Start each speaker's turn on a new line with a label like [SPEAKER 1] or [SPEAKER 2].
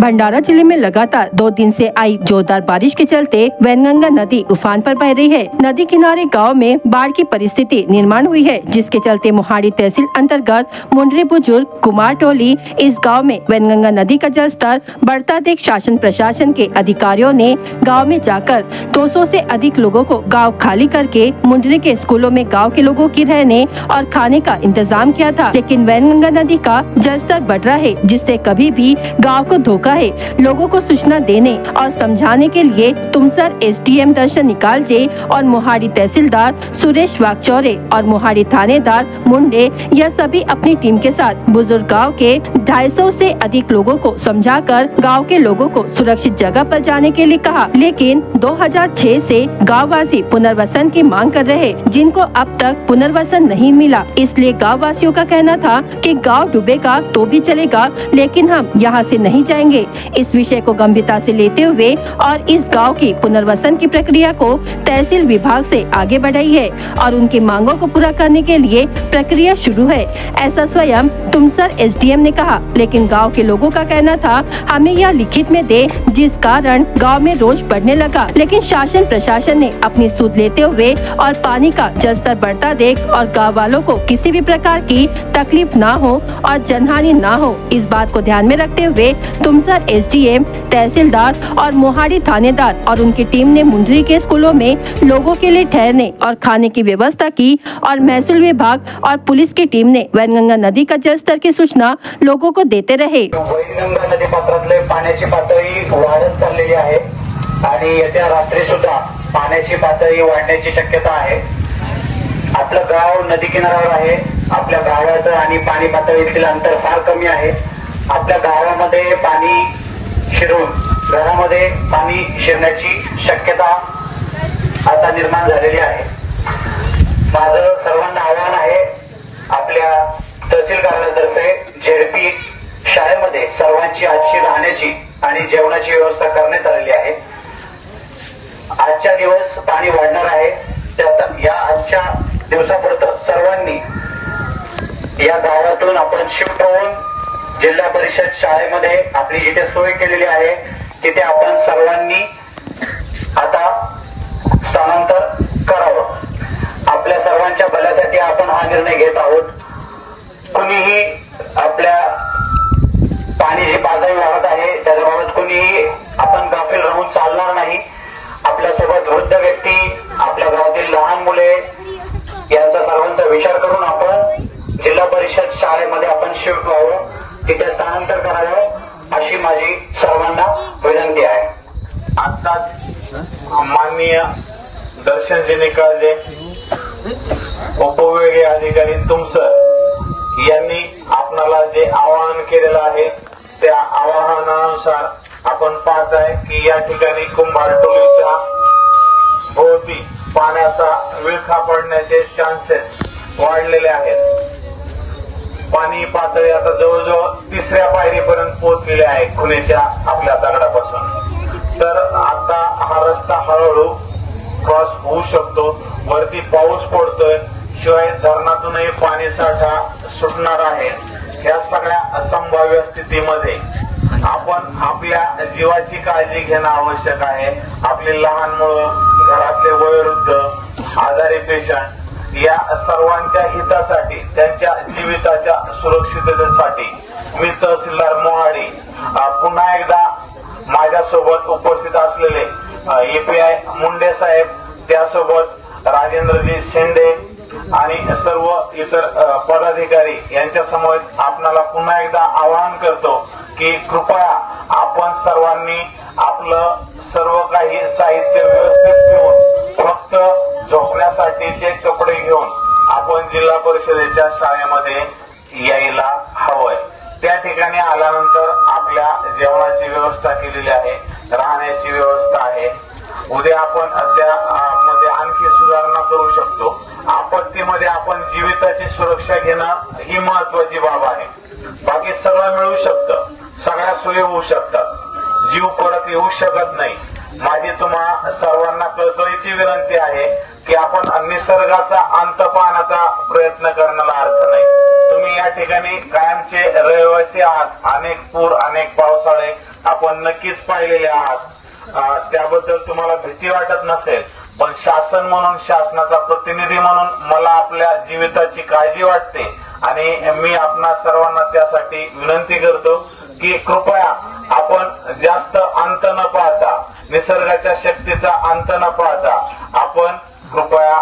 [SPEAKER 1] भंडारा जिले में लगातार 2 दिन से आई जोरदार बारिश के चलते वैनगंगा नदी उफान पर बह रही है। नदी किनारे गांव में बाढ़ की परिस्थिति निर्माण हुई है, जिसके चलते मोहाड़ी तहसील अंतर्गत मुंडरी बुजुर्ग कुमार टोली इस गांव में वैनगंगा नदी का जलस्तर बढ़ता देख शासन प्रशासन के अधिकारियों ने गाँव में जाकर 200 से अधिक लोगों को गाँव खाली करके मुंडरी के स्कूलों में गाँव के लोगों की रहने और खाने का इंतजाम किया था। लेकिन वैनगंगा नदी का जलस्तर बढ़ रहा है, जिससे कभी भी गाँव को धोखा है। लोगों को सूचना देने और समझाने के लिए तुमसर एसडीएम दर्शन निकालजे और मोहाड़ी तहसीलदार सुरेश वाकचौरे और मोहाड़ी थानेदार मुंडे यह सभी अपनी टीम के साथ बुजुर्ग गांव के 250 से अधिक लोगों को समझाकर गांव के लोगों को सुरक्षित जगह पर जाने के लिए कहा। लेकिन 2006 से गाँववासी पुनर्वसन की मांग कर रहे, जिनको अब तक पुनर्वसन नहीं मिला। इसलिए गाँव वासियों का कहना था कि गाँव डूबेगा तो भी चलेगा, लेकिन हम यहाँ से नहीं जाएंगे। इस विषय को गंभीरता से लेते हुए और इस गांव की पुनर्वसन की प्रक्रिया को तहसील विभाग से आगे बढ़ाई है और उनकी मांगों को पूरा करने के लिए प्रक्रिया शुरू है, ऐसा स्वयं तुमसर एसडीएम ने कहा। लेकिन गांव के लोगों का कहना था हमें यह लिखित में दे, जिस कारण गांव में रोष बढ़ने लगा। लेकिन शासन प्रशासन ने अपनी सुध लेते हुए और पानी का जलस्तर बढ़ता देख और गाँव वालों को किसी भी प्रकार की तकलीफ न हो और जनहानि न हो, इस बात को ध्यान में रखते हुए तुमसर एसडीएम, तहसीलदार और मोहाड़ी थानेदार और उनकी टीम ने मुंडरी के स्कूलों में लोगों के लिए ठहरने और खाने की व्यवस्था की और महसूल विभाग और पुलिस की टीम ने वैनगंगा नदी का जलस्तर की सूचना लोगों को देते रहे।
[SPEAKER 2] वैनगंगा नदी पात्रातले पाण्याची पातळी वाढत चाललेली आहे आणि येत्या रात्री सुद्धा पाण्याची पातळी वाढण्याची शक्यता आहे। आपलं गाव नदी किनाऱ्यावर आहे। आपल्या गावाचं आणि पाणी पातळीतील अंतर फार कमी आहे। आपल्या गावामध्ये पाणी शिरून घरामध्ये पाणी शिरण्याची शक्यता आता निर्माण झालेली आहे। माझं सर्वांना आव्हान आहे, आपल्या तहसील कार्यालयातर्फे जेडपी शाळेमध्ये सर्वांची आजची राहण्याची आणि जेवणाची व्यवस्था करण्यात आलेली आहे। आजच्या दिवस पाणी वाढणार आहे, त्यात या आजच्या दिवसापुरतं सर्वांनी या गावातून आपण शिफ्ट होऊन जिल्हा परिषद शाळेमध्ये आपली जिथे सोय केलेली आहे तिथे आपण सर्वांनी आता स्थानांतर करावं। आपल्या सर्वांच्या भल्यासाठी आपण हा निर्णय घेत आहोत। कुणीही आपल्या पाणी जी पातळी वाढत आहे त्याच्याबाबत कुणीही आपण गाफील राहून चालणार नाही। आपल्यासोबत वृद्ध व्यक्ती, आपल्या गावातील लहान मुले यांचा सर्वांचा विचार करून आपण जिल्हा परिषद शाळेमध्ये आपण शिफ्ट व्हावं, तिथे स्थानांतर करावं अशी माझी सर्वांना विनंती आहे।
[SPEAKER 3] आताच माननीय दर्शनजी निकालजे उपविभागीय अधिकारी तुमसर यांनी आपणाला जे आवाहन केलेलं आहे त्या आवाहनानुसार आपण पाहताय की या ठिकाणी कुंभार टोलीच्या भोवती पाण्याचा विळखा पडण्याचे चान्सेस वाढलेले आहेत। पाणी पातळी आता जवळजवळ 3ऱ्या पायरीपर्यंत पोहोचलेली आहे खुणेच्या आपल्या दगडापासून। तर आता हा रस्ता हळूहळू क्रॉस होऊ शकतो। वरती पाऊस पडतोय, शिवाय धरणातूनही पाणी साठा सुटणार आहे। या सगळ्या असंभाव्य स्थितीमध्ये आपण आपल्या जीवाची काळजी घेणं आवश्यक आहे। आपली लहान मुलं, घरातले वयोवृद्ध, आजारी पेशंट या सर्वांच्या हितासाठी, त्यांच्या जीविताच्या सुरक्षिततेसाठी मी तहसीलदार मोहाडी पुन्हा एकदा माझ्यासोबत उपस्थित असलेले एपीआय मुंडे साहेब, त्यासोबत राजेंद्रजी शेंडे आणि सर्व इतर पदाधिकारी यांच्या समोर आपणाला पुन्हा एकदा आवाहन करतो की कृपया आपण सर्वांनी आपलं सर्व काही साहित्य व्यवस्थित ठेवून फक्त झोपण्यासाठीचे कपडे घेऊन आपण जिल्हा परिषदेच्या शाळेमध्ये यायला हवंय। त्या ठिकाणी आल्यानंतर आपल्या जेवणाची व्यवस्था केलेली आहे, राहण्याची व्यवस्था आहे। उद्या आपण त्यामध्ये आणखी सुधारणा करू शकतो। आपत्तीमध्ये आपण जीविताची सुरक्षा घेणं ही महत्वाची बाब आहे। बाकी सगळं मिळू शकतं, सगळ्या सोयी होऊ शकतात, जीव परत येऊ शकत नाही। माझी तुम्हा सर्वांना कळकळीची विनंती आहे की आपण निसर्गाचा अंत पाहण्याचा प्रयत्न करण्याला अर्थ नाही। तुम्ही या ठिकाणी कायमचे रहिवासी आहात. अनेक पूर, अनेक पावसाळे आपण नक्कीच पाहिलेले आहात. त्याबद्दल तुम्हाला भीती वाटत नसेल, पण शासन म्हणून, शासनाचा प्रतिनिधी म्हणून मला आपल्या जीविताची काळजी वाटते आणि मी आपणा सर्वांना त्यासाठी विनंती करतो की कृपया आपण जास्त अंत न पाहता, निसर्गाच्या शक्तीचा अंत न पाहता आपण कृपया